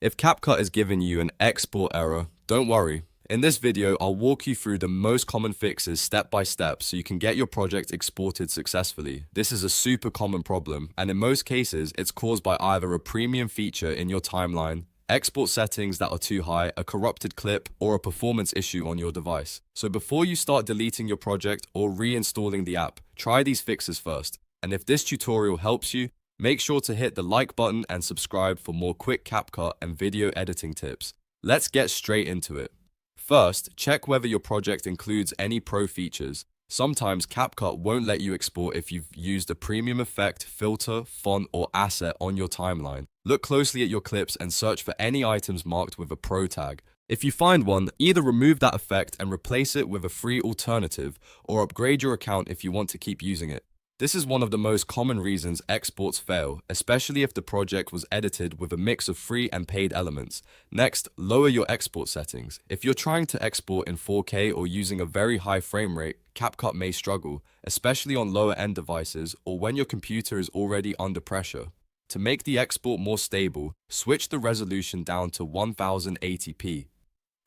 If CapCut is giving you an export error, don't worry. In this video, I'll walk you through the most common fixes step by step so you can get your project exported successfully. This is a super common problem, and in most cases, it's caused by either a premium feature in your timeline, export settings that are too high, a corrupted clip, or a performance issue on your device. So before you start deleting your project or reinstalling the app, try these fixes first. And if this tutorial helps you, make sure to hit the like button and subscribe for more quick CapCut and video editing tips. Let's get straight into it. First, check whether your project includes any pro features. Sometimes CapCut won't let you export if you've used a premium effect, filter, font, or asset on your timeline. Look closely at your clips and search for any items marked with a pro tag. If you find one, either remove that effect and replace it with a free alternative, or upgrade your account if you want to keep using it. This is one of the most common reasons exports fail, especially if the project was edited with a mix of free and paid elements. Next, lower your export settings. If you're trying to export in 4K or using a very high frame rate, CapCut may struggle, especially on lower-end devices or when your computer is already under pressure. To make the export more stable, switch the resolution down to 1080p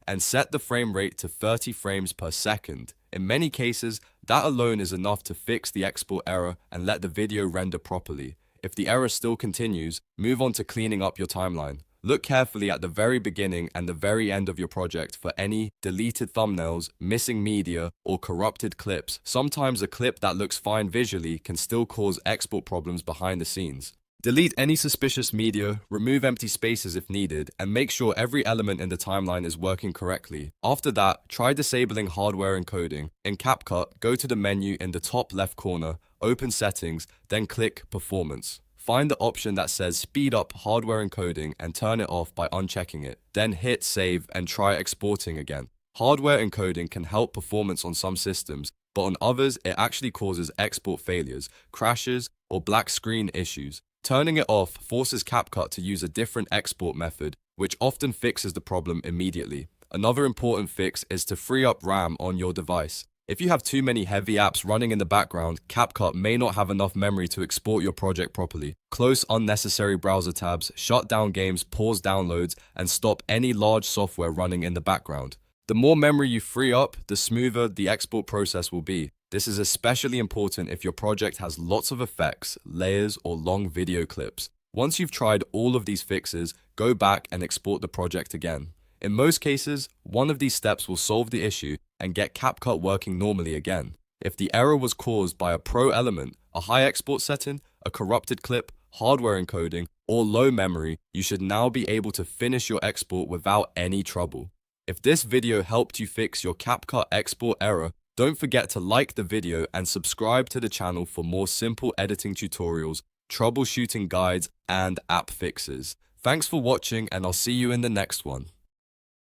and set the frame rate to 30 frames per second. In many cases, that alone is enough to fix the export error and let the video render properly. If the error still continues, move on to cleaning up your timeline. Look carefully at the very beginning and the very end of your project for any deleted thumbnails, missing media, or corrupted clips. Sometimes a clip that looks fine visually can still cause export problems behind the scenes. Delete any suspicious media, remove empty spaces if needed, and make sure every element in the timeline is working correctly. After that, try disabling hardware encoding. In CapCut, go to the menu in the top left corner, open Settings, then click Performance. Find the option that says Speed up hardware encoding and turn it off by unchecking it. Then hit Save and try exporting again. Hardware encoding can help performance on some systems, but on others, it actually causes export failures, crashes, or black screen issues. Turning it off forces CapCut to use a different export method, which often fixes the problem immediately. Another important fix is to free up RAM on your device. If you have too many heavy apps running in the background, CapCut may not have enough memory to export your project properly. Close unnecessary browser tabs, shut down games, pause downloads, and stop any large software running in the background. The more memory you free up, the smoother the export process will be. This is especially important if your project has lots of effects, layers, or long video clips. Once you've tried all of these fixes, go back and export the project again. In most cases, one of these steps will solve the issue and get CapCut working normally again. If the error was caused by a pro element, a high export setting, a corrupted clip, hardware encoding, or low memory, you should now be able to finish your export without any trouble. If this video helped you fix your CapCut export error, don't forget to like the video and subscribe to the channel for more simple editing tutorials, troubleshooting guides, and app fixes. Thanks for watching, and I'll see you in the next one.